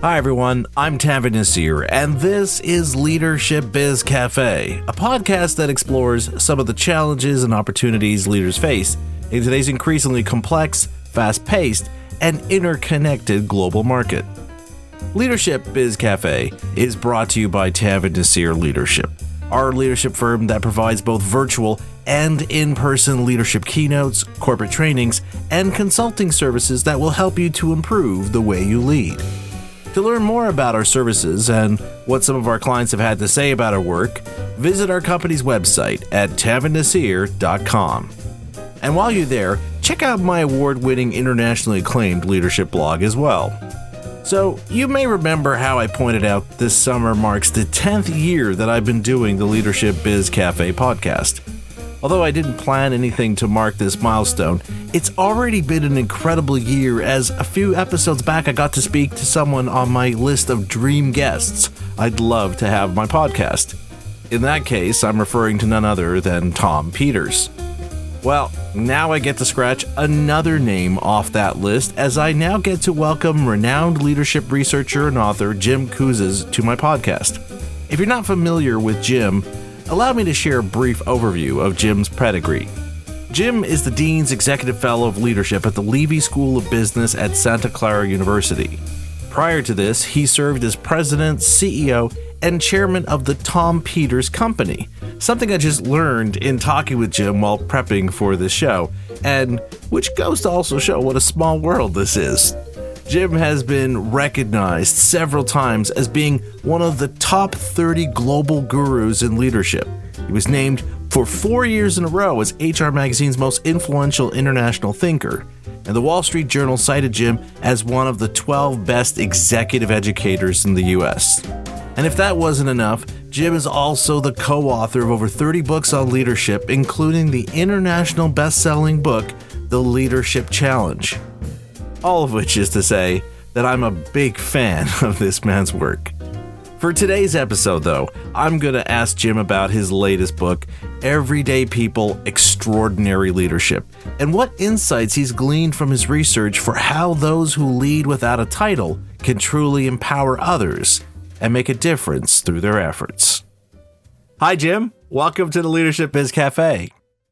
Hi everyone, I'm Tavid Nasir, and this is Leadership Biz Cafe, a podcast that explores some of the challenges and opportunities leaders face in today's increasingly complex, fast-paced, and interconnected global market. Leadership Biz Cafe is brought to you by Tavid Nasir Leadership, our leadership firm that provides both virtual and in-person leadership keynotes, corporate trainings, and consulting services that will help you to improve the way you lead. To learn more about our services and what some of our clients have had to say about our work, visit our company's website at tavidnasir.com. And while you're there, check out my award-winning internationally acclaimed leadership blog as well. So, you may remember how I pointed out this summer marks the 10th year that I've been doing the Leadership Biz Cafe podcast. Although I didn't plan anything to mark this milestone, it's already been an incredible year, as a few episodes back I got to speak to someone on my list of dream guests I'd love to have my podcast. In that case, I'm referring to none other than Tom Peters. Well, now I get to scratch another name off that list, as I now get to welcome renowned leadership researcher and author Jim Kouzes to my podcast. If you're not familiar with Jim, allow me to share a brief overview of Jim's pedigree. Jim is the Dean's Executive Fellow of Leadership at the Leavey School of Business at Santa Clara University. Prior to this, he served as President, CEO, and Chairman of the Tom Peters Company, something I just learned in talking with Jim while prepping for this show, and which goes to also show what a small world this is. Jim has been recognized several times as being one of the top 30 global gurus in leadership. He was named for 4 years in a row as HR Magazine's most influential international thinker, and the Wall Street Journal cited Jim as one of the 12 best executive educators in the US. And if that wasn't enough, Jim is also the co-author of over 30 books on leadership, including the international best-selling book, The Leadership Challenge. All of which is to say that I'm a big fan of this man's work. For today's episode, though, I'm going to ask Jim about his latest book, Everyday People, Extraordinary Leadership, and what insights he's gleaned from his research for how those who lead without a title can truly empower others and make a difference through their efforts. Hi, Jim. Welcome to the Leadership Biz Cafe.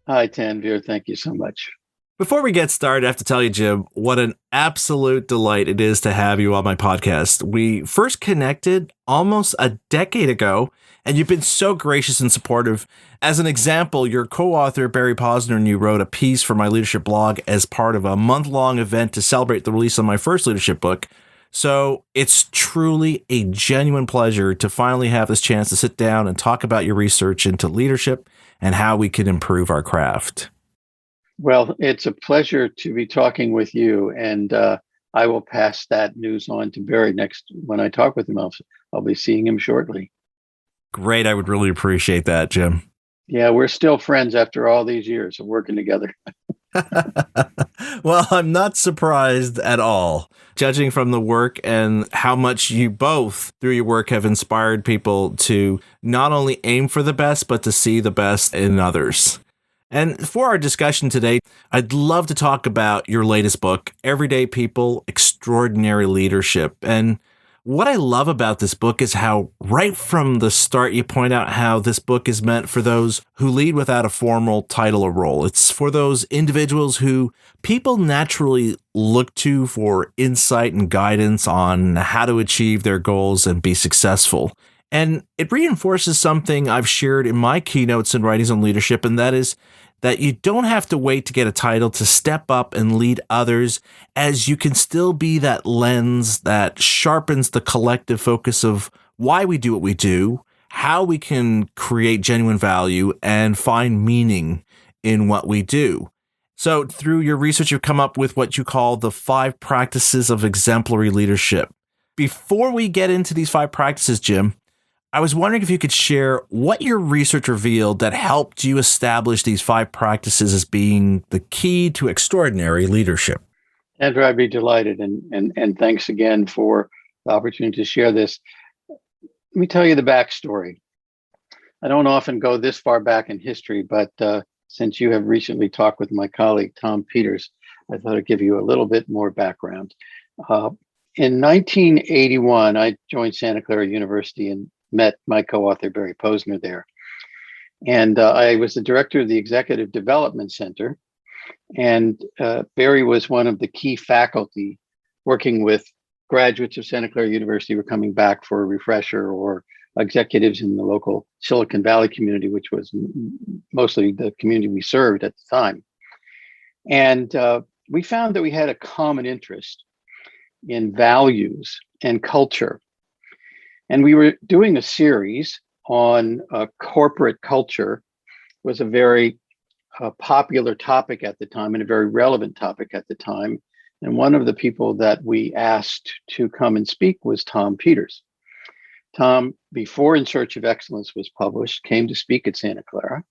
Hi, Tanvir. Thank you so much. Before we get started, I have to tell you, Jim, what an absolute delight it is to have you on my podcast. We first connected almost a decade ago, and you've been so gracious and supportive. As an example, your co-author, Barry Posner, and you wrote a piece for my leadership blog as part of a month-long event to celebrate the release of my first leadership book. So it's truly a genuine pleasure to finally have this chance to sit down and talk about your research into leadership and how we can improve our craft. Well, it's a pleasure to be talking with you, and I will pass that news on to Barry next when I talk with him. I'll be seeing him shortly. Great. I would really appreciate that, Jim. Yeah, we're still friends after all these years of working together. Well, I'm not surprised at all, judging from the work and how much you both, through your work, have inspired people to not only aim for the best, but to see the best in others. And for our discussion today, I'd love to talk about your latest book, Everyday People, Extraordinary Leadership. And what I love about this book is how right from the start, you point out how this book is meant for those who lead without a formal title or role. It's for those individuals who people naturally look to for insight and guidance on how to achieve their goals and be successful. And it reinforces something I've shared in my keynotes and writings on leadership, and that is that you don't have to wait to get a title to step up and lead others, as you can still be that lens that sharpens the collective focus of why we do what we do, how we can create genuine value, and find meaning in what we do. So through your research, you've come up with what you call the 5 practices of exemplary leadership. Before we get into these 5 practices, Jim, I was wondering if you could share what your research revealed that helped you establish these 5 practices as being the key to extraordinary leadership. Andrew, I'd be delighted, and thanks again for the opportunity to share this. Let me tell you the backstory. I don't often go this far back in history, but since you have recently talked with my colleague, Tom Peters, I thought I'd give you a little bit more background. in 1981, I joined Santa Clara University and met my co-author, Barry Posner, there. And I was the director of the Executive Development Center. And Barry was one of the key faculty working with graduates of Santa Clara University who were coming back for a refresher, or executives in the local Silicon Valley community, which was mostly the community we served at the time. And we found that we had a common interest in values and culture. And we were doing a series on corporate culture. It was a very popular topic at the time and a very relevant topic at the time. And one of the people that we asked to come and speak was Tom Peters. Tom, before In Search of Excellence was published, came to speak at Santa Clara.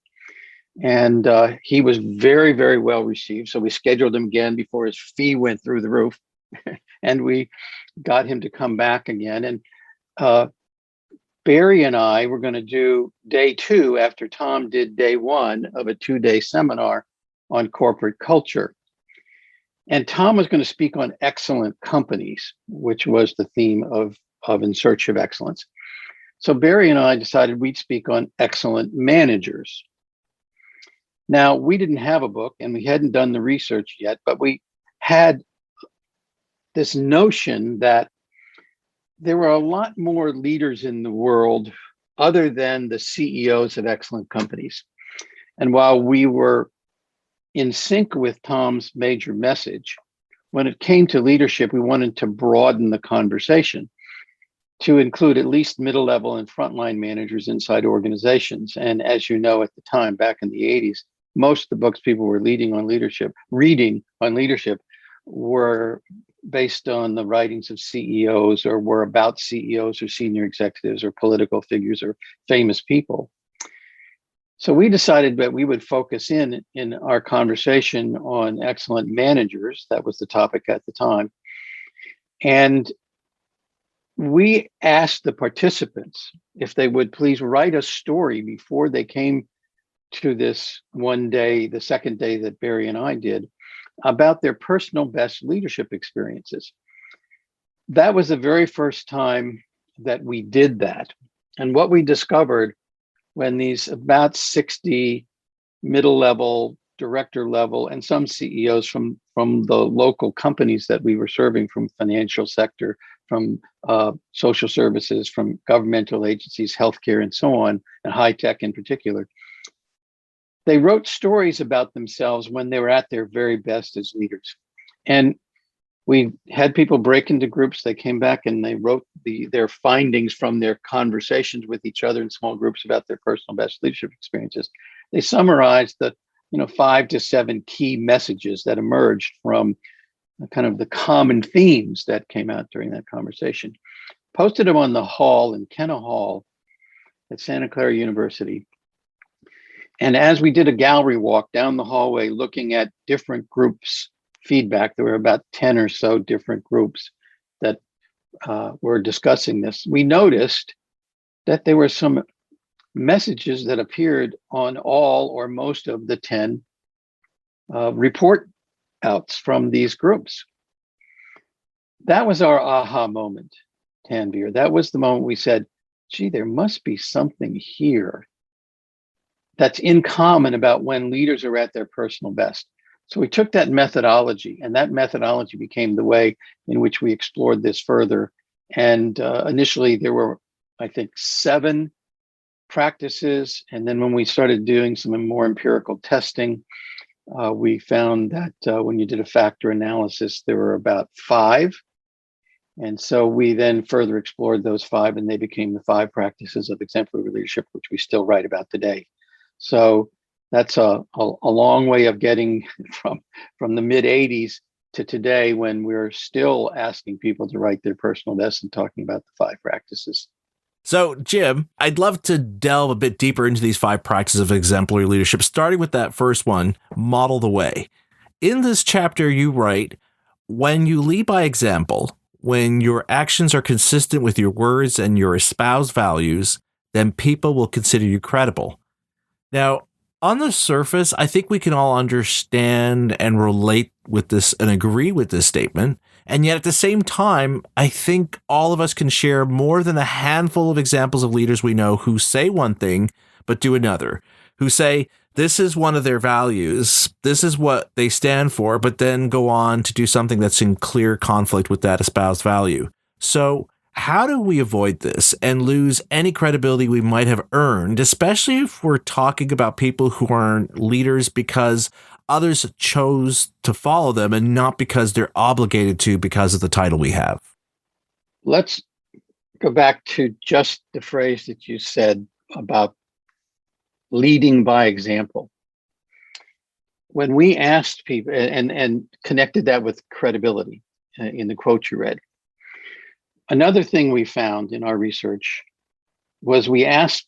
And he was very, very well received. So we scheduled him again before his fee went through the roof. And we got him to come back again. And Barry and I were going to do day 2 after Tom did day 1 of a 2-day seminar on corporate culture. And Tom was going to speak on excellent companies, which was the theme of In Search of Excellence. So Barry and I decided we'd speak on excellent managers. Now, we didn't have a book and we hadn't done the research yet, but we had this notion that there were a lot more leaders in the world other than the CEOs of excellent companies. And while we were in sync with Tom's major message, when it came to leadership, we wanted to broaden the conversation to include at least middle level and frontline managers inside organizations. And as you know, at the time, back in the 80s, most of the books people were reading on leadership were based on the writings of CEOs, or were about CEOs or senior executives or political figures or famous people. So we decided that we would focus in our conversation on excellent managers. That was the topic at the time. And we asked the participants if they would please write a story before they came to this one day, the second day that Barry and I did, about their personal best leadership experiences. That was the very first time that we did that. And what we discovered when these about 60 middle level, director level, and some CEOs from the local companies that we were serving, from financial sector, from social services, from governmental agencies, healthcare, and so on, and high tech in particular, they wrote stories about themselves when they were at their very best as leaders. And we had people break into groups. They came back and they wrote their findings from their conversations with each other in small groups about their personal best leadership experiences. They summarized the 5 to 7 key messages that emerged from kind of the common themes that came out during that conversation. Posted them on the hall in Kenna Hall at Santa Clara University. And as we did a gallery walk down the hallway looking at different groups' feedback, there were about 10 or so different groups that were discussing this. We noticed that there were some messages that appeared on all or most of the 10 report outs from these groups. That was our aha moment, Tanvir. That was the moment we said, gee, there must be something here that's in common about when leaders are at their personal best. So we took that methodology, and that methodology became the way in which we explored this further. And initially there were, I think, 7 practices. And then when we started doing some more empirical testing, we found that when you did a factor analysis, there were about 5. And so we then further explored those 5, and they became the 5 practices of exemplary leadership, which we still write about today. So that's a long way of getting from the mid 80s to today, when we're still asking people to write their personal best and talking about the 5 practices. So, Jim, I'd love to delve a bit deeper into these 5 practices of exemplary leadership, starting with that first one, model the way. In this chapter, you write, when you lead by example, when your actions are consistent with your words and your espoused values, then people will consider you credible. Now, on the surface, I think we can all understand and relate with this and agree with this statement. And yet at the same time, I think all of us can share more than a handful of examples of leaders we know who say one thing, but do another, who say, this is one of their values, this is what they stand for, but then go on to do something that's in clear conflict with that espoused value. So how do we avoid this and lose any credibility we might have earned, especially if we're talking about people who aren't leaders because others chose to follow them and not because they're obligated to because of the title we have? Let's go back to just the phrase that you said about leading by example. When we asked people and connected that with credibility in the quote you read, another thing we found in our research was we asked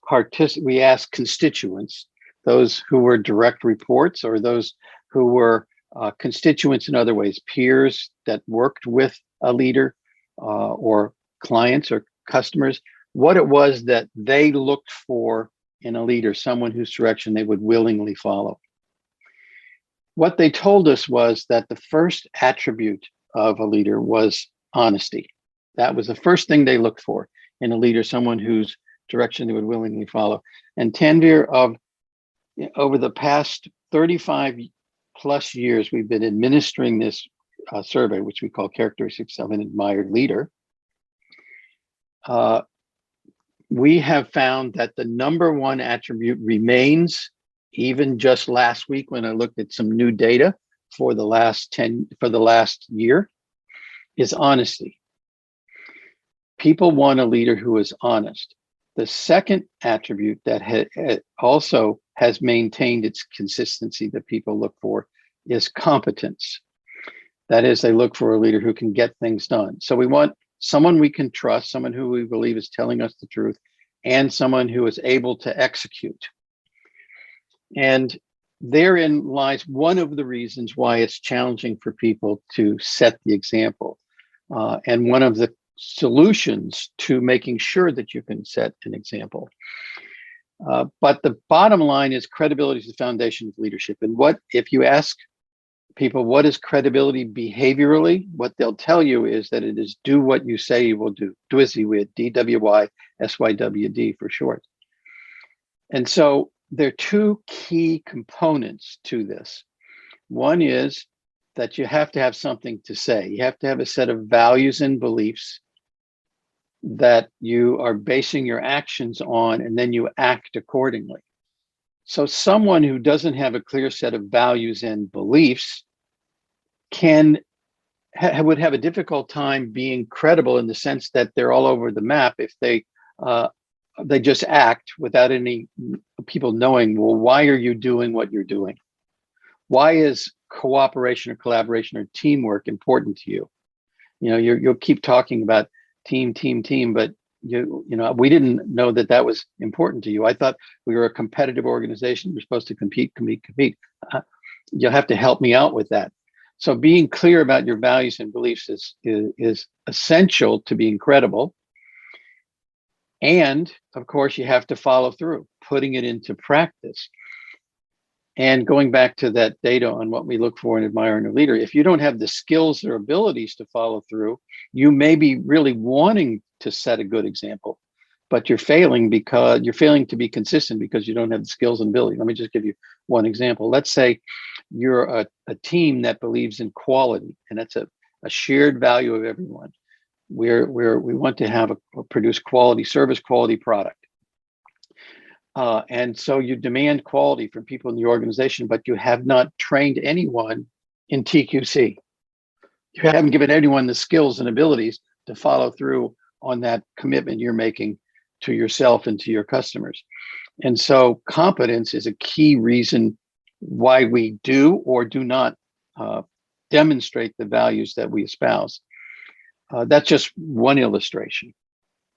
constituents, those who were direct reports or those who were constituents in other ways, peers that worked with a leader or clients or customers, what it was that they looked for in a leader, someone whose direction they would willingly follow. What they told us was that the first attribute of a leader was honesty. That was the first thing they looked for in a leader, someone whose direction they would willingly follow. And Tanvir, over the past 35 plus years, we've been administering this survey, which we call Characteristics of an Admired Leader. We have found that the number one attribute remains, even just last week when I looked at some new data for the last year, is honesty. People want a leader who is honest. The second attribute that also has maintained its consistency that people look for is competence. That is, they look for a leader who can get things done. So we want someone we can trust, someone who we believe is telling us the truth, and someone who is able to execute. And therein lies one of the reasons why it's challenging for people to set the example. And one of the solutions to making sure that you can set an example. But the bottom line is credibility is the foundation of leadership. And what if you ask people, what is credibility behaviorally? What they'll tell you is that it is do what you say you will do. DWYSYWD, DWYSYWD for short. And so there are two key components to this. One is that you have to have something to say. You have to have a set of values and beliefs that you are basing your actions on, and then you act accordingly. So someone who doesn't have a clear set of values and beliefs would have a difficult time being credible in the sense that they're all over the map if they just act without any people knowing, well, why are you doing what you're doing? Why is cooperation or collaboration or teamwork important to you? You know, you'll keep talking about team, but you know, we didn't know that was important to you. I thought we were a competitive organization. We're supposed to compete. You'll have to help me out with that. So being clear about your values and beliefs is essential to being credible. And of course, you have to follow through, putting it into practice. And going back to that data on what we look for in admiring a leader, if you don't have the skills or abilities to follow through, you may be really wanting to set a good example, but you're failing to be consistent because you don't have the skills and ability. Let me just give you one example. Let's say you're a team that believes in quality, and that's a shared value of everyone. We want to produce quality service, quality product. And so you demand quality from people in the organization, but you have not trained anyone in TQC. You haven't given anyone the skills and abilities to follow through on that commitment you're making to yourself and to your customers. And so competence is a key reason why we do or do not demonstrate the values that we espouse. That's just one illustration.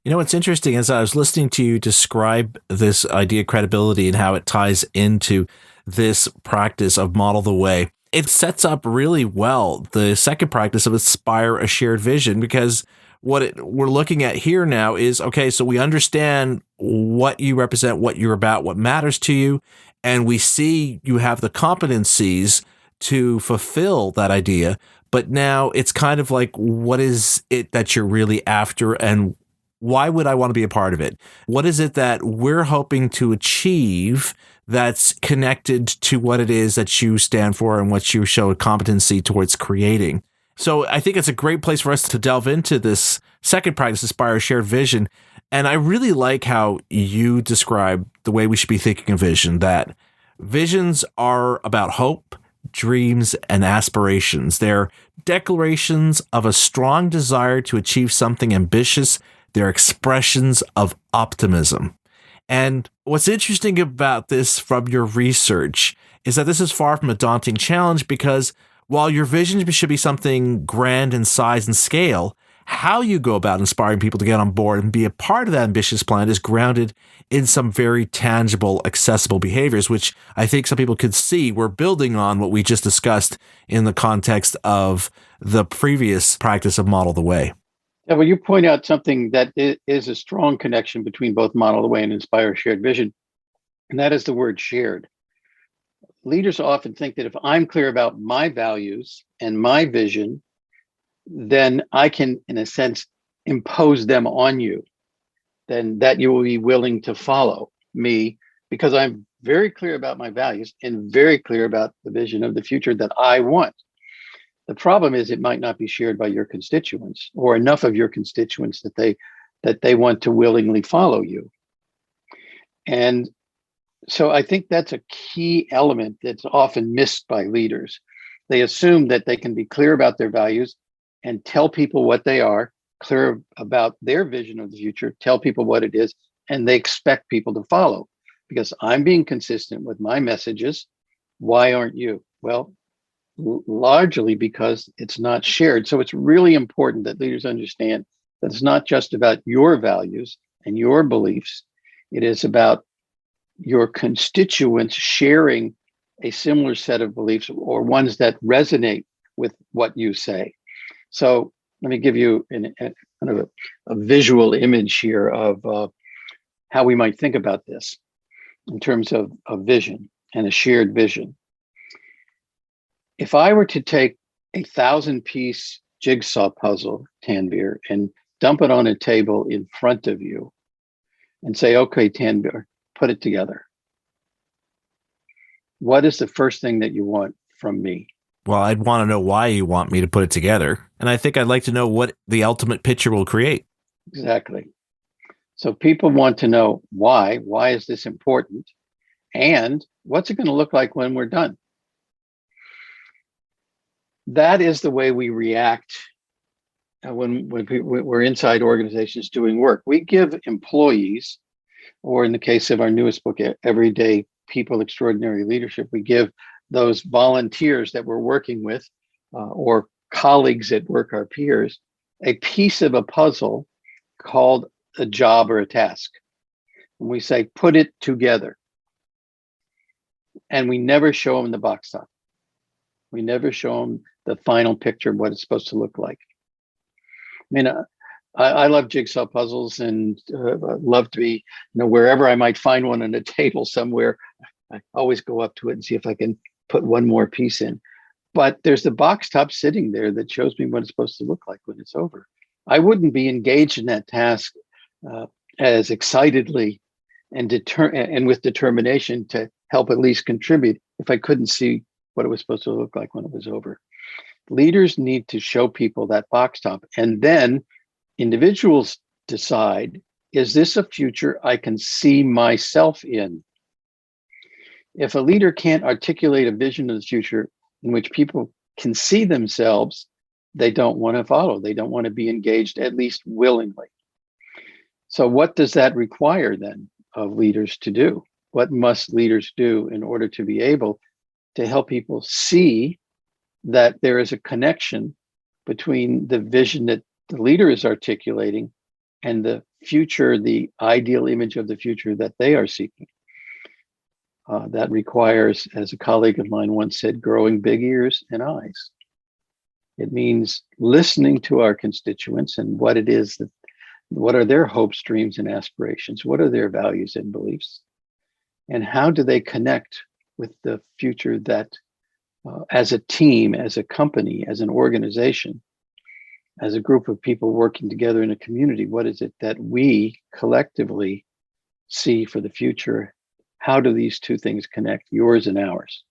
You know, what's interesting is I was listening to you describe this idea of credibility and how it ties into this practice of model the way. It sets up really well the second practice of inspire a shared vision, because we're looking at here now is, okay, so we understand what you represent, what you're about, what matters to you, and we see you have the competencies to fulfill that idea, but now it's kind of like, what is it that you're really after, and why would I want to be a part of it? What is it that we're hoping to achieve that's connected to what it is that you stand for and what you show a competency towards creating? So I think it's a great place for us to delve into this second practice, Inspire Shared Vision. And I really like how you describe the way we should be thinking of vision, that visions are about hope, dreams, and aspirations. They're declarations of a strong desire to achieve something ambitious. They're expressions of optimism. And what's interesting about this from your research is that this is far from a daunting challenge, because while your vision should be something grand in size and scale, how you go about inspiring people to get on board and be a part of that ambitious plan is grounded in some very tangible, accessible behaviors, which I think some people could see we're building on what we just discussed in the context of the previous practice of Model the Way. Yeah, well, you point out something that is a strong connection between both Model the Way and Inspire Shared Vision, and that is the word shared. Leaders often think that if I'm clear about my values and my vision, then I can, in a sense, impose them on you, then that you will be willing to follow me because I'm very clear about my values and very clear about the vision of the future that I want. The problem is it might not be shared by your constituents, or enough of your constituents that they want to willingly follow you. And so I think that's a key element that's often missed by leaders. They assume that they can be clear about their values and tell people what they are, clear about their vision of the future, tell people what it is, and they expect people to follow. Because I'm being consistent with my messages, why aren't you? Well, largely because it's not shared. So it's really important that leaders understand that it's not just about your values and your beliefs. It is about your constituents sharing a similar set of beliefs, or ones that resonate with what you say. So let me give you kind of a visual image here of how we might think about this in terms of a vision and a shared vision. If I were to take a 1,000-piece jigsaw puzzle, Tanvir, and dump it on a table in front of you and say, okay, Tanvir, put it together. What is the first thing that you want from me? Well, I'd want to know why you want me to put it together. And I think I'd like to know what the ultimate picture will create. Exactly. So people want to know why. Why is this important? And what's it going to look like when we're done? That is the way we react when we're inside organizations doing work. We give employees, or in the case of our newest book, Everyday People, Extraordinary Leadership, we give those volunteers that we're working with, or colleagues at work, our peers, a piece of a puzzle called a job or a task. And we say, put it together. And we never show them the box top. We never show them the final picture of what it's supposed to look like. I mean, I love jigsaw puzzles, and love to be, wherever I might find one on a table somewhere, I always go up to it and see if I can put one more piece in. But there's the box top sitting there that shows me what it's supposed to look like when it's over. I wouldn't be engaged in that task as excitedly and with determination to help at least contribute if I couldn't see what it was supposed to look like when it was over. Leaders need to show people that box top, and then individuals decide, is this a future I can see myself in? If a leader can't articulate a vision of the future in which people can see themselves, they don't want to follow. They don't want to be engaged, at least willingly. So what does that require then of leaders to do? What must leaders do in order to be able to help people see that there is a connection between the vision that the leader is articulating and the future, the ideal image of the future that they are seeking? That requires, as a colleague of mine once said, growing big ears and eyes. It means listening to our constituents and what it is that, what are their hopes, dreams, and aspirations? What are their values and beliefs? And how do they connect with the future that as a team, as a company, as an organization, as a group of people working together in a community, what is it that we collectively see for the future? How do these two things connect, yours and ours?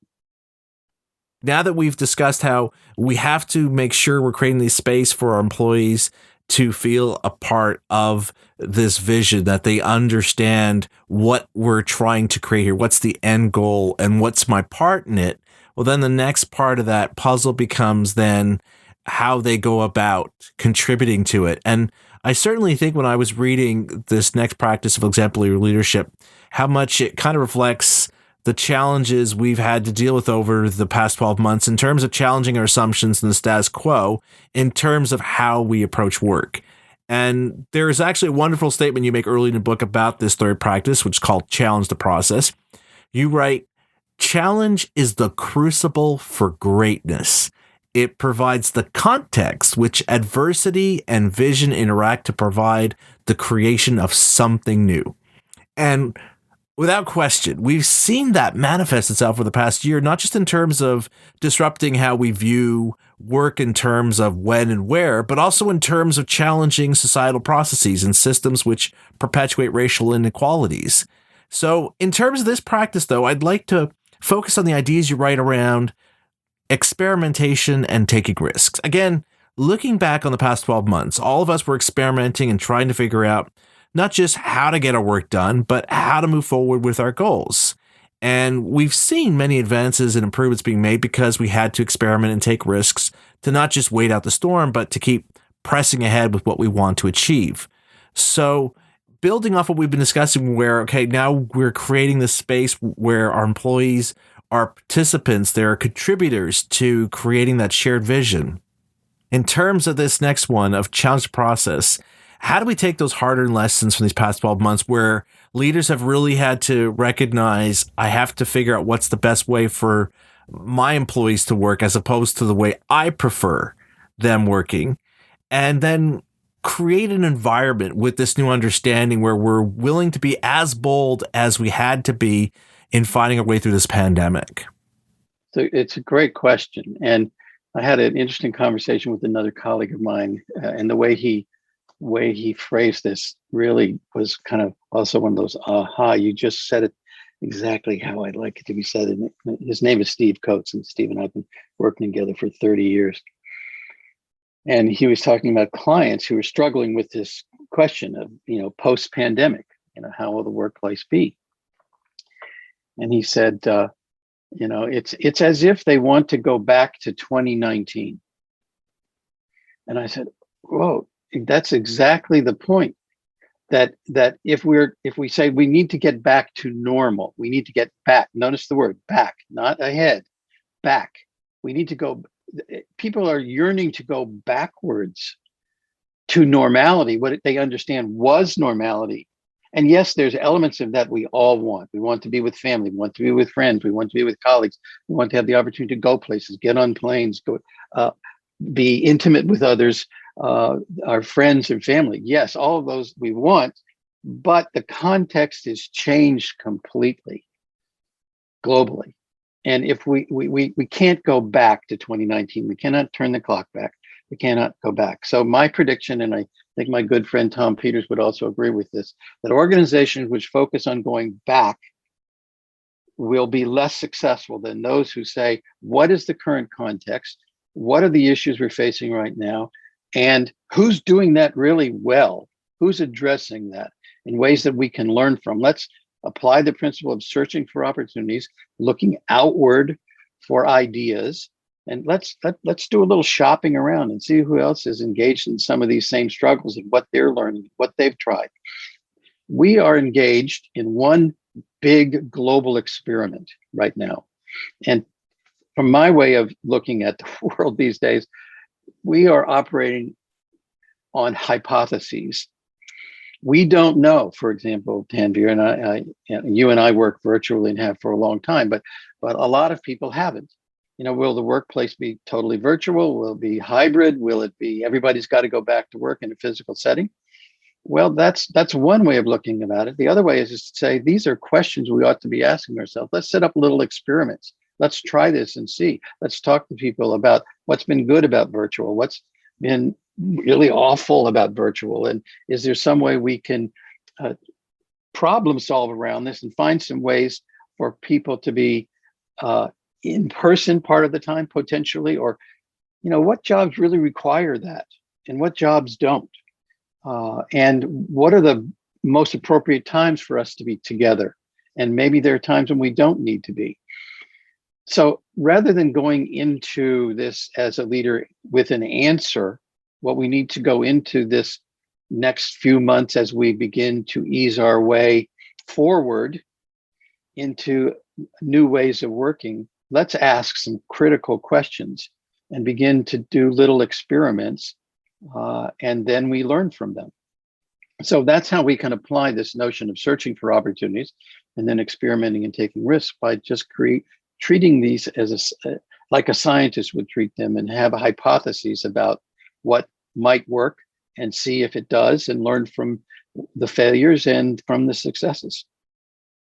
Now that we've discussed how we have to make sure we're creating this space for our employees to feel a part of this vision, that they understand what we're trying to create here, what's the end goal, and what's my part in it. Well, then the next part of that puzzle becomes then how they go about contributing to it. And I certainly think when I was reading this next practice of exemplary leadership, how much it kind of reflects the challenges we've had to deal with over the past 12 months in terms of challenging our assumptions and the status quo in terms of how we approach work. And there is actually a wonderful statement you make early in the book about this third practice, which is called challenge the process. You write, challenge is the crucible for greatness. It provides the context which adversity and vision interact to provide the creation of something new. And without question, we've seen that manifest itself for the past year, not just in terms of disrupting how we view work in terms of when and where, but also in terms of challenging societal processes and systems which perpetuate racial inequalities. So in terms of this practice, though, I'd like to focus on the ideas you write around experimentation and taking risks. Again, looking back on the past 12 months, all of us were experimenting and trying to figure out not just how to get our work done, but how to move forward with our goals. And we've seen many advances and improvements being made because we had to experiment and take risks to not just wait out the storm, but to keep pressing ahead with what we want to achieve. So building off what we've been discussing, where, okay, now we're creating this space where our employees are participants, they're contributors to creating that shared vision. In terms of this next one of challenge process, how do we take those hard-earned lessons from these past 12 months where leaders have really had to recognize, I have to figure out what's the best way for my employees to work as opposed to the way I prefer them working, and then create an environment with this new understanding where we're willing to be as bold as we had to be in finding our way through this pandemic? So it's a great question. And I had an interesting conversation with another colleague of mine, and the way he phrased this really was kind of also one of those aha, you just said it exactly how I'd like it to be said. And his name is Steve Coates, and Steve and I have been working together for 30 years. And he was talking about clients who were struggling with this question of, post-pandemic, how will the workplace be? And he said, it's as if they want to go back to 2019. And I said, whoa, that's exactly the point. That if we say we need to get back to normal, we need to get back. Notice the word back, not ahead, back. We need to go. People are yearning to go backwards to normality, what they understand was normality. And yes, there's elements of that we all want. We want to be with family, we want to be with friends, we want to be with colleagues, we want to have the opportunity to go places, get on planes, go be intimate with others, our friends and family. Yes, all of those we want, but the context is changed completely globally. And if we can't go back to 2019, we cannot turn the clock back. We cannot go back. So my prediction, and I think my good friend Tom Peters would also agree with this, that organizations which focus on going back will be less successful than those who say, what is the current context? What are the issues we're facing right now? And who's doing that really well? Who's addressing that in ways that we can learn from? Let's apply the principle of searching for opportunities, looking outward for ideas, and let's do a little shopping around and see who else is engaged in some of these same struggles and what they're learning, what they've tried. We are engaged in one big global experiment right now. And from my way of looking at the world these days, we are operating on hypotheses. We don't know, for example, Tanvir and you and I work virtually and have for a long time, but a lot of people haven't. Will the workplace be totally virtual? Will it be hybrid? Will it be everybody's got to go back to work in a physical setting? Well, that's one way of looking about it. The other way is to say, these are questions we ought to be asking ourselves. Let's set up little experiments. Let's try this and see. Let's talk to people about what's been good about virtual, what's been really awful about virtual, and is there some way we can problem solve around this and find some ways for people to be in person part of the time potentially, or what jobs really require that and what jobs don't, and what are the most appropriate times for us to be together, and maybe there are times when we don't need to be. So rather than going into this as a leader with an answer, what we need to go into this next few months as we begin to ease our way forward into new ways of working, let's ask some critical questions and begin to do little experiments, and then we learn from them. So that's how we can apply this notion of searching for opportunities and then experimenting and taking risks by just treating these as like a scientist would treat them, and have hypotheses about what might work and see if it does, and learn from the failures and from the successes.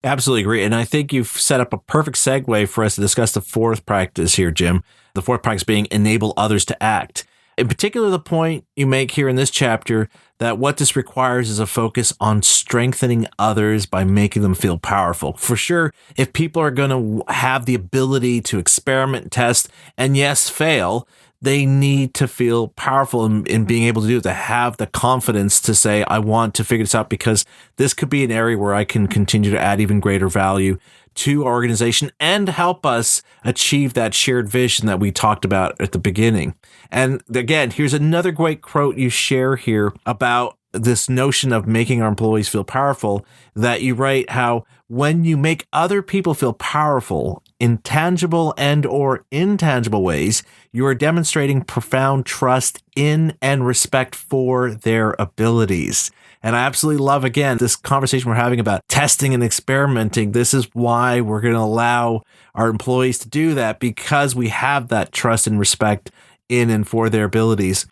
Absolutely agree. And I think you've set up a perfect segue for us to discuss the fourth practice here, Jim. The fourth practice being enable others to act. In particular, the point you make here in this chapter that what this requires is a focus on strengthening others by making them feel powerful. For sure, if people are going to have the ability to experiment, test, and yes, fail, they need to feel powerful in being able to do it, to have the confidence to say, I want to figure this out because this could be an area where I can continue to add even greater value to our organization and help us achieve that shared vision that we talked about at the beginning. And again, here's another great quote you share here about this notion of making our employees feel powerful, that you write how when you make other people feel powerful in tangible and or intangible ways, you are demonstrating profound trust in and respect for their abilities. And I absolutely love, again, this conversation we're having about testing and experimenting. This is why we're going to allow our employees to do that, because we have that trust and respect in and for their abilities.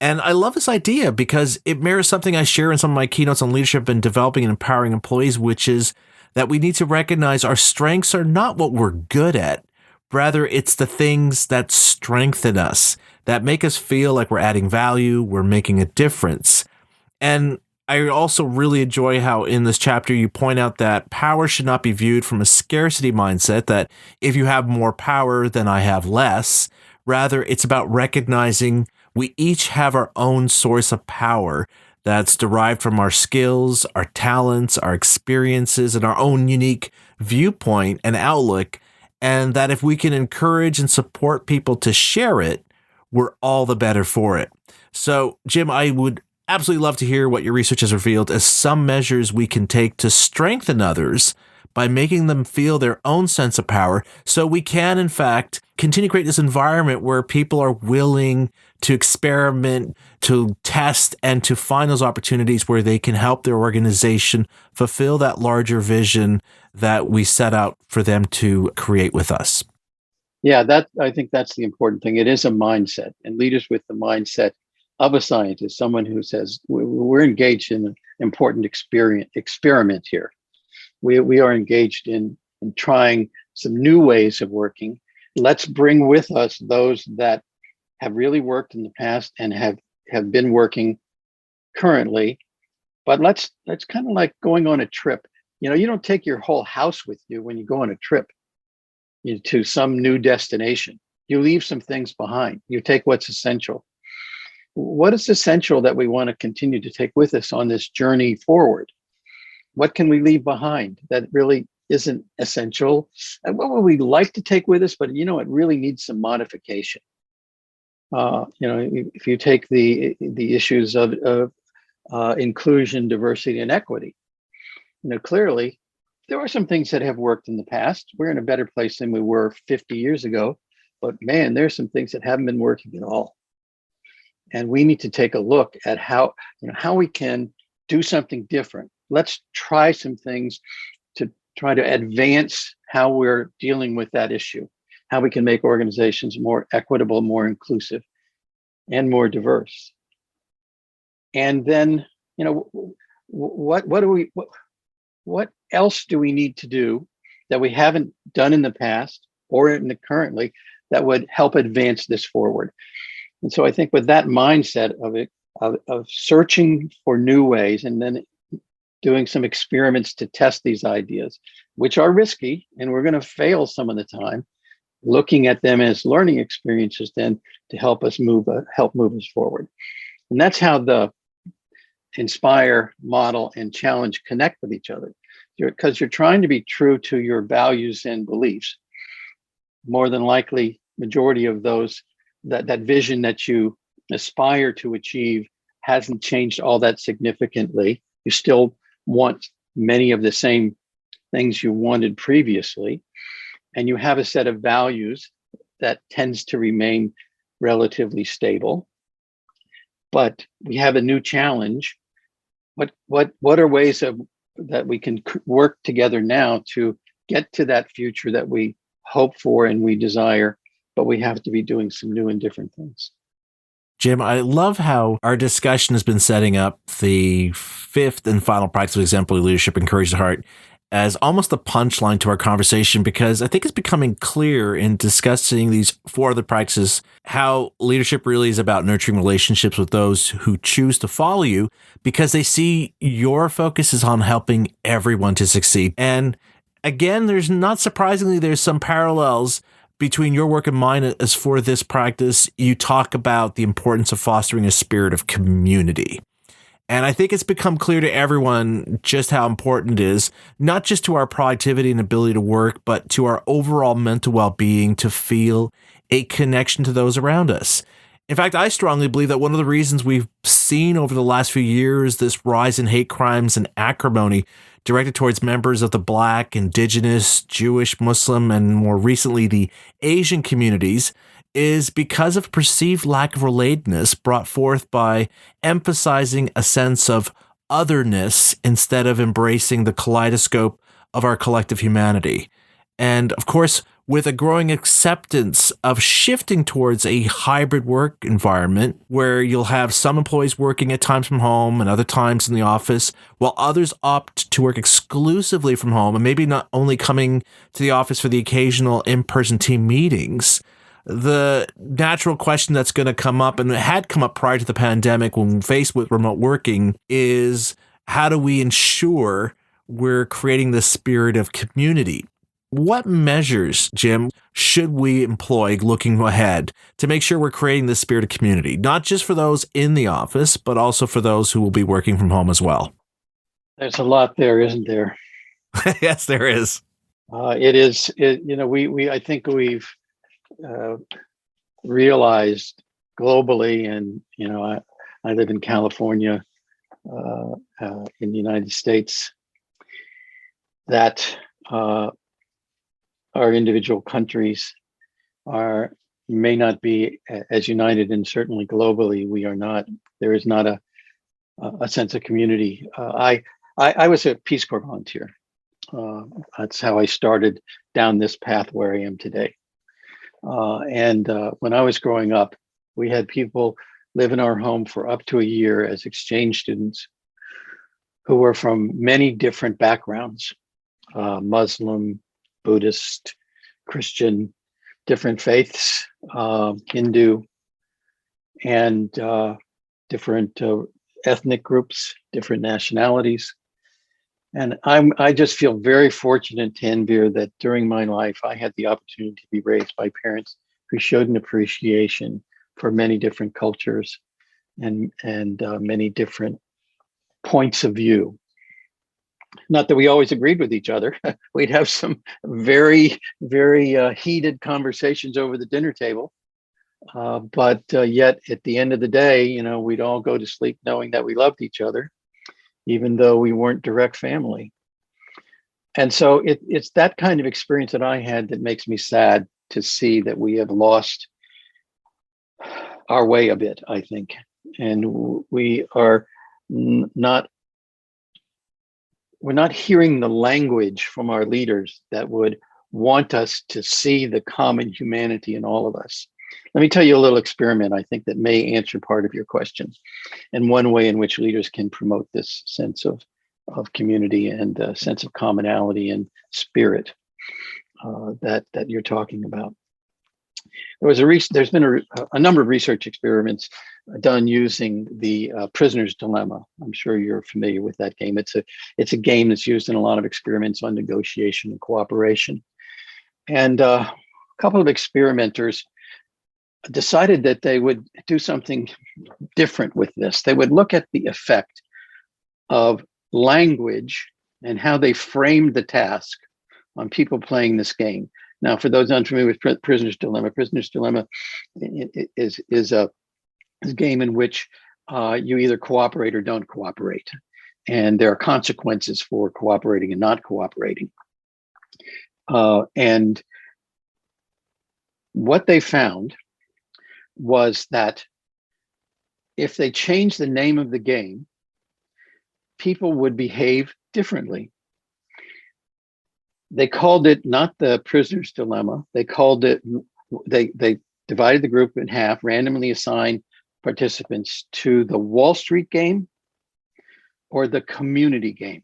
And I love this idea because it mirrors something I share in some of my keynotes on leadership and developing and empowering employees, which is that we need to recognize our strengths are not what we're good at. Rather, it's the things that strengthen us, that make us feel like we're adding value, we're making a difference. And I also really enjoy how in this chapter you point out that power should not be viewed from a scarcity mindset, that if you have more power, then I have less. Rather, it's about recognizing we each have our own source of power that's derived from our skills, our talents, our experiences, and our own unique viewpoint and outlook. And that if we can encourage and support people to share it, we're all the better for it. So, Jim, I would absolutely love to hear what your research has revealed as some measures we can take to strengthen others by making them feel their own sense of power, so we can, in fact, continue to create this environment where people are willing to experiment, to test, and to find those opportunities where they can help their organization fulfill that larger vision that we set out for them to create with us. Yeah, I think that's the important thing. It is a mindset, and leaders with the mindset of a scientist, someone who says we're engaged in an important experiment here. We are engaged in trying some new ways of working. Let's bring with us those that have really worked in the past and have been working currently. But let's kind of like going on a trip. You don't take your whole house with you when you go on a trip to some new destination. You leave some things behind. You take what's essential. What is essential that we want to continue to take with us on this journey forward? What can we leave behind that really isn't essential? And what would we like to take with us, but it really needs some modification. If you take the issues of inclusion, diversity, and equity, clearly there are some things that have worked in the past. We're in a better place than we were 50 years ago, but man, there's some things that haven't been working at all. And we need to take a look at how we can do something different. Let's try some things to try to advance how we're dealing with that issue, how we can make organizations more equitable, more inclusive, and more diverse. And then, what else do we need to do that we haven't done in the past, or in the currently that would help advance this forward. And so I think with that mindset of searching for new ways and then doing some experiments to test these ideas, which are risky and we're going to fail some of the time, looking at them as learning experiences then to help move us forward. And that's how the inspire, model, and challenge connect with each other. Because you're trying to be true to your values and beliefs. More than likely, majority of those, that vision that you aspire to achieve hasn't changed all that significantly. You still want many of the same things you wanted previously. And you have a set of values that tends to remain relatively stable. But we have a new challenge. What are ways that we can work together now to get to that future that we hope for and we desire, but we have to be doing some new and different things. Jim, I love how our discussion has been setting up the fifth and final practice of exemplary leadership and courage to heart as almost a punchline to our conversation, because I think it's becoming clear in discussing these four other practices how leadership really is about nurturing relationships with those who choose to follow you, because they see your focus is on helping everyone to succeed. And again, there's some parallels between your work and mine. As for this practice, you talk about the importance of fostering a spirit of community. And I think it's become clear to everyone just how important it is, not just to our productivity and ability to work, but to our overall mental well-being, to feel a connection to those around us. In fact, I strongly believe that one of the reasons we've seen over the last few years this rise in hate crimes and acrimony directed towards members of the Black, Indigenous, Jewish, Muslim, and more recently the Asian communities is because of perceived lack of relatedness brought forth by emphasizing a sense of otherness instead of embracing the kaleidoscope of our collective humanity. And of course, with a growing acceptance of shifting towards a hybrid work environment where you'll have some employees working at times from home and other times in the office, while others opt to work exclusively from home and maybe not only coming to the office for the occasional in-person team meetings, the natural question that's going to come up, and it had come up prior to the pandemic when faced with remote working, is how do we ensure we're creating the spirit of community? What measures, Jim, should we employ looking ahead to make sure we're creating the spirit of community, not just for those in the office, but also for those who will be working from home as well? There's a lot there, isn't there? Yes, there is. It is. I think we've realized globally, and I live in California, in the United States, that our individual countries may not be as united, and certainly globally we are not. There is not a sense of community. I was a Peace Corps volunteer. That's how I started down this path where I am today. And when I was growing up, we had people live in our home for up to a year as exchange students who were from many different backgrounds, Muslim, Buddhist, Christian, different faiths, Hindu, and different ethnic groups, different nationalities. And I just feel very fortunate, Tanvir, that during my life, I had the opportunity to be raised by parents who showed an appreciation for many different cultures and many different points of view. Not that we always agreed with each other. We'd have some very, very heated conversations over the dinner table. But yet at the end of the day, we'd all go to sleep knowing that we loved each other, even though we weren't direct family. And so it's that kind of experience that I had that makes me sad to see that we have lost our way a bit, I think. And we are we're not hearing the language from our leaders that would want us to see the common humanity in all of us. Let me tell you a little experiment, I think, that may answer part of your question, and one way in which leaders can promote this sense of community and sense of commonality and spirit. that you're talking about. There's been a number of research experiments done using the prisoner's dilemma. I'm sure you're familiar with that game. It's a game that's used in a lot of experiments on negotiation and cooperation. And a couple of experimenters decided that they would do something different with this. They would look at the effect of language and how they framed the task on people playing this game. Now, for those unfamiliar with Prisoner's Dilemma is a game in which you either cooperate or don't cooperate. And there are consequences for cooperating and not cooperating. And what they found was that if they changed the name of the game, people would behave differently. They called it not the prisoner's dilemma. They called it, they divided the group in half, randomly assigned participants to the Wall Street game or the community game.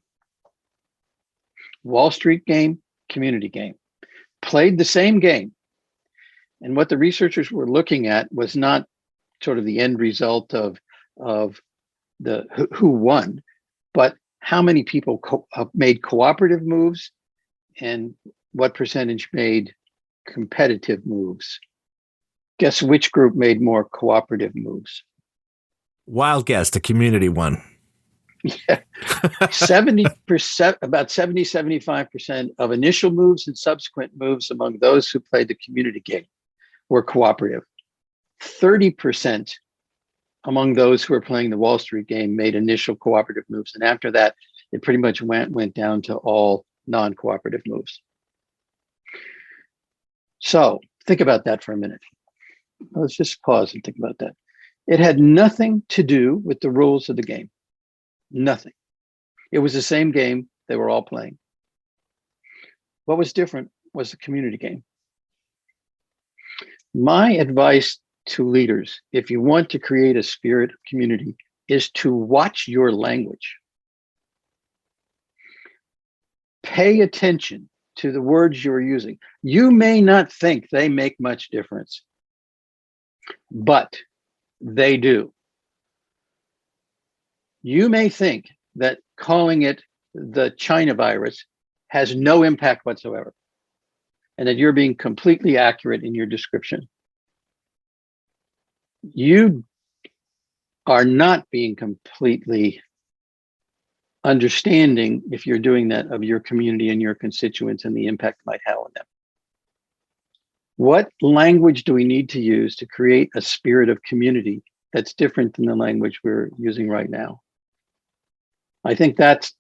Wall Street game, community game. Played the same game. And what the researchers were looking at was not sort of the end result of the who won, but how many people made cooperative moves and what percentage made competitive moves. Guess which group made more cooperative moves? Wild guess, the community one. Yeah. 70%, about 75% of initial moves and subsequent moves among those who played the community game were cooperative. 30% among those who were playing the Wall Street game made initial cooperative moves. And after that, it pretty much went down to all non-cooperative moves. So think about that for a minute. Let's just pause and think about that. It had nothing to do with the rules of the game. Nothing. It was the same game they were all playing. What was different was the community game. My advice to leaders, if you want to create a spirit of community, is to watch your language. Pay attention to the words you're using. You may not think they make much difference, but they do. You may think that calling it the China virus has no impact whatsoever, and that you're being completely accurate in your description. You are not being completely understanding, if you're doing that, of your community and your constituents and the impact it might have on them. What language do we need to use to create a spirit of community that's different than the language we're using right now? I think that's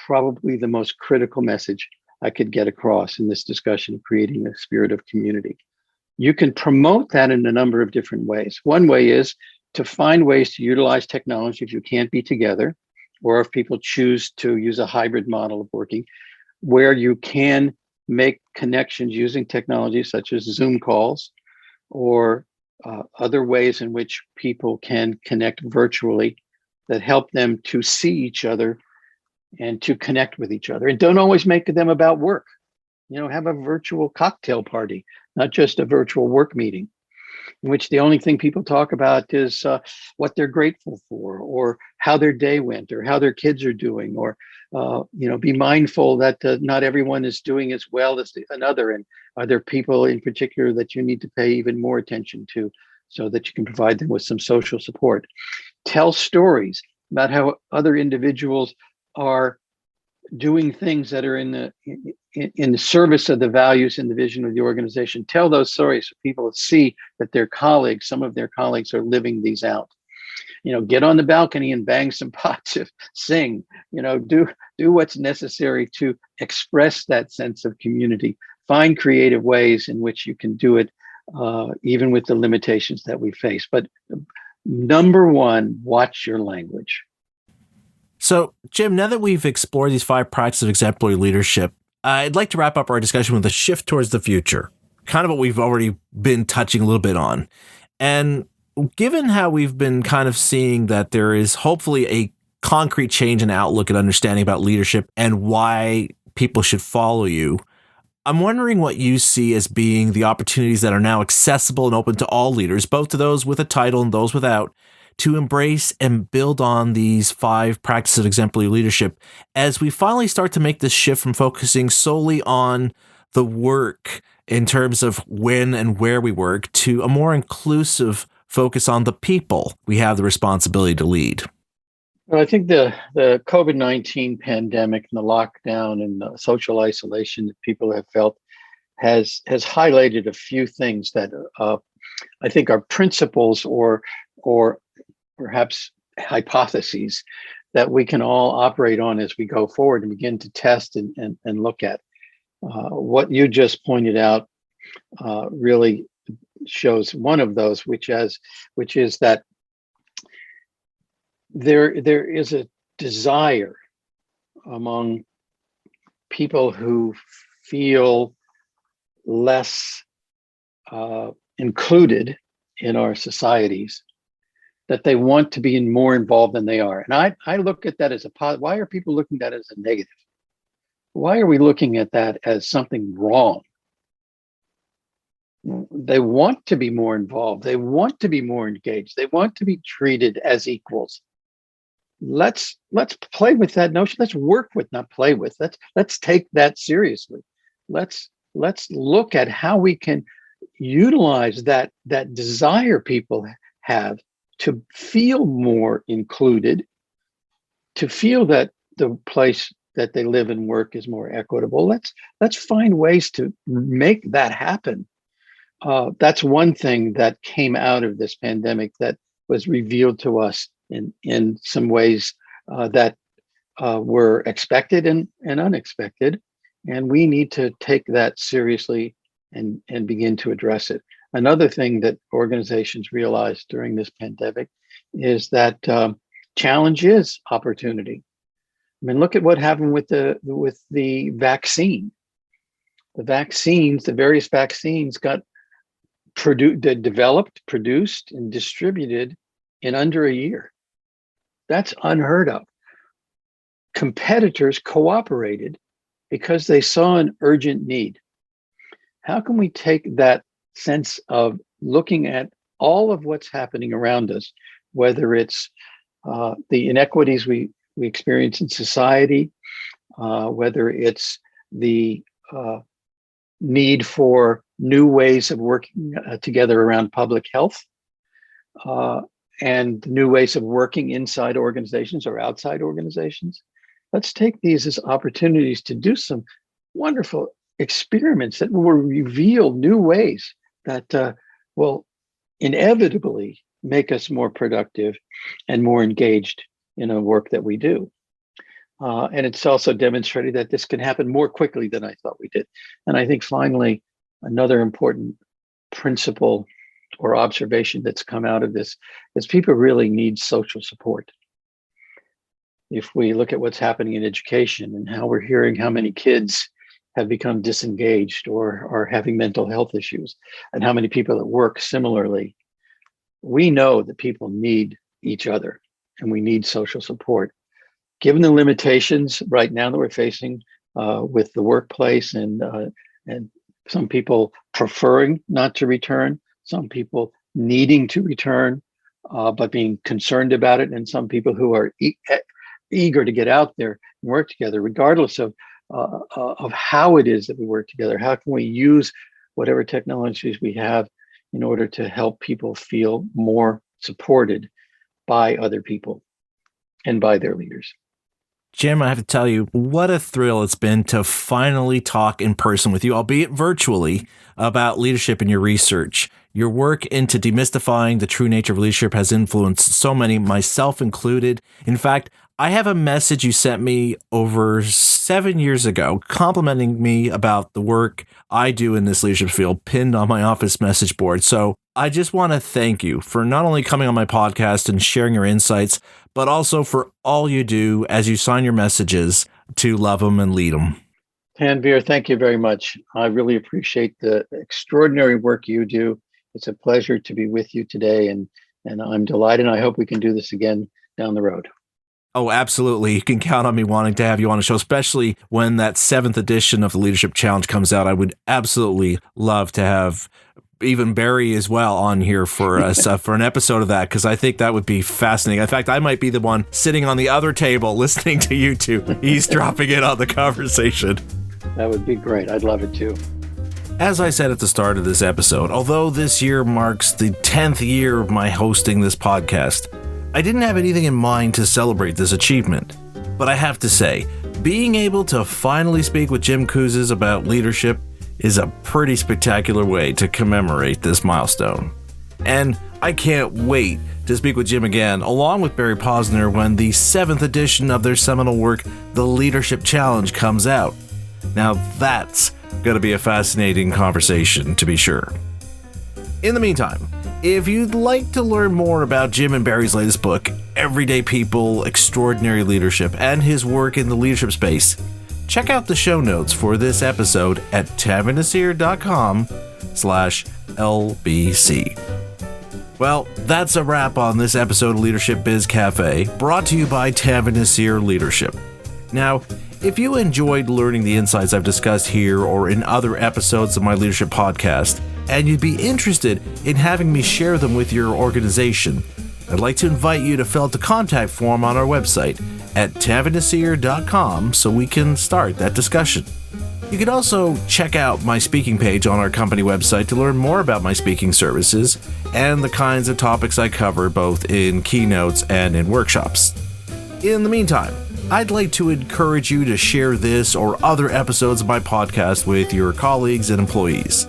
probably the most critical message I could get across in this discussion of creating a spirit of community. You can promote that in a number of different ways. One way is to find ways to utilize technology if you can't be together, or if people choose to use a hybrid model of working, where you can make connections using technology such as Zoom calls or other ways in which people can connect virtually that help them to see each other and to connect with each other. And don't always make them about work. Have a virtual cocktail party, not just a virtual work meeting, in which the only thing people talk about is what they're grateful for, or how their day went, or how their kids are doing, or be mindful that not everyone is doing as well as another, and are there people in particular that you need to pay even more attention to, so that you can provide them with some social support. Tell stories about how other individuals are doing things that are in the service of the values and the vision of the organization. Tell those stories so people see that some of their colleagues are living these out. Get on the balcony and bang some pots, sing, do what's necessary to express that sense of community. Find creative ways in which you can do it, even with the limitations that we face. But number one, watch your language. So, Jim, now that we've explored these 5 practices of exemplary leadership, I'd like to wrap up our discussion with a shift towards the future, kind of what we've already been touching a little bit on. And given how we've been kind of seeing that there is hopefully a concrete change in outlook and understanding about leadership and why people should follow you, I'm wondering what you see as being the opportunities that are now accessible and open to all leaders, both to those with a title and those without, to embrace and build on these 5 practices of exemplary leadership as we finally start to make this shift from focusing solely on the work in terms of when and where we work to a more inclusive focus on the people we have the responsibility to lead. Well, I think the COVID-19 pandemic and the lockdown and the social isolation that people have felt has highlighted a few things that I think are principles or perhaps hypotheses that we can all operate on as we go forward and begin to test and look at. What you just pointed out really shows one of those, which is that there is a desire among people who feel less included in our societies, that they want to be more involved than they are. And I look at that as a positive. Why are people looking at that as a negative? Why are we looking at that as something wrong? They want to be more involved. They want to be more engaged. They want to be treated as equals. Let's play with that notion. Let's work with, not play with. Let's take that seriously. Let's look at how we can utilize that desire people have to feel more included, to feel that the place that they live and work is more equitable. Let's find ways to make that happen. That's one thing that came out of this pandemic that was revealed to us in some ways that were expected and unexpected. And we need to take that seriously and begin to address it. Another thing that organizations realized during this pandemic is that challenge is opportunity. I mean, look at what happened with the vaccine. The various vaccines got developed, produced, and distributed in under a year. That's unheard of. Competitors cooperated because they saw an urgent need. How can we take that sense of looking at all of what's happening around us, whether it's the inequities we experience in society, whether it's the need for new ways of working together around public health, and new ways of working inside organizations or outside organizations. Let's take these as opportunities to do some wonderful experiments that will reveal new ways that will inevitably make us more productive and more engaged in the work that we do. And it's also demonstrated that this can happen more quickly than I thought we did. And I think finally, another important principle or observation that's come out of this is people really need social support. If we look at what's happening in education and how we're hearing how many kids have become disengaged or are having mental health issues, and how many people at work similarly, we know that people need each other and we need social support. Given the limitations right now that we're facing with the workplace and some people preferring not to return, some people needing to return, but being concerned about it, and some people who are eager to get out there and work together, regardless of how it is that we work together. How can we use whatever technologies we have in order to help people feel more supported by other people and by their leaders? Jim, I have to tell you, what a thrill it's been to finally talk in person with you, albeit virtually, about leadership in your research. Your work into demystifying the true nature of leadership has influenced so many, myself included. In fact, I have a message you sent me over 7 years ago complimenting me about the work I do in this leadership field pinned on my office message board. So I just want to thank you for not only coming on my podcast and sharing your insights, but also for all you do as you sign your messages to love them and lead them. Tanvir, thank you very much. I really appreciate the extraordinary work you do. It's a pleasure to be with you today, and I'm delighted. I hope we can do this again down the road. Oh, absolutely. You can count on me wanting to have you on the show, especially when that 7th edition of the Leadership Challenge comes out. I would absolutely love to have even Barry as well on here for us for an episode of that, because I think that would be fascinating. In fact, I might be the one sitting on the other table listening to you two eavesdropping in on the conversation. That would be great. I'd love it too. As I said at the start of this episode, although this year marks the 10th year of my hosting this podcast, I didn't have anything in mind to celebrate this achievement. But I have to say, being able to finally speak with Jim Kouzes about leadership is a pretty spectacular way to commemorate this milestone. And I can't wait to speak with Jim again, along with Barry Posner, when the 7th edition of their seminal work, The Leadership Challenge, comes out. Now that's going to be a fascinating conversation, to be sure. In the meantime, if you'd like to learn more about Jim and Barry's latest book, Everyday People, Extraordinary Leadership, and his work in the leadership space, check out the show notes for this episode at tavernasir.com/LBC. Well, that's a wrap on this episode of Leadership Biz Cafe, brought to you by Tav Nasir Leadership. Now, if you enjoyed learning the insights I've discussed here or in other episodes of my leadership podcast, and you'd be interested in having me share them with your organization, I'd like to invite you to fill out the contact form on our website at tavernasir.com so we can start that discussion. You can also check out my speaking page on our company website to learn more about my speaking services and the kinds of topics I cover both in keynotes and in workshops. In the meantime, I'd like to encourage you to share this or other episodes of my podcast with your colleagues and employees.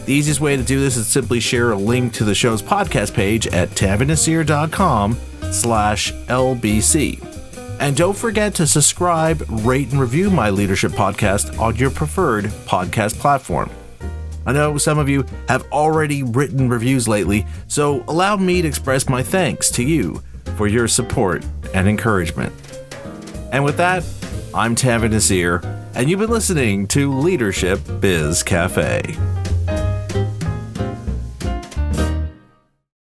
The easiest way to do this is simply share a link to the show's podcast page at tavernasir.com/LBC. And don't forget to subscribe, rate, and review my leadership podcast on your preferred podcast platform. I know some of you have already written reviews lately, so allow me to express my thanks to you for your support and encouragement. And with that, I'm Tav Nasir, and you've been listening to Leadership Biz Cafe.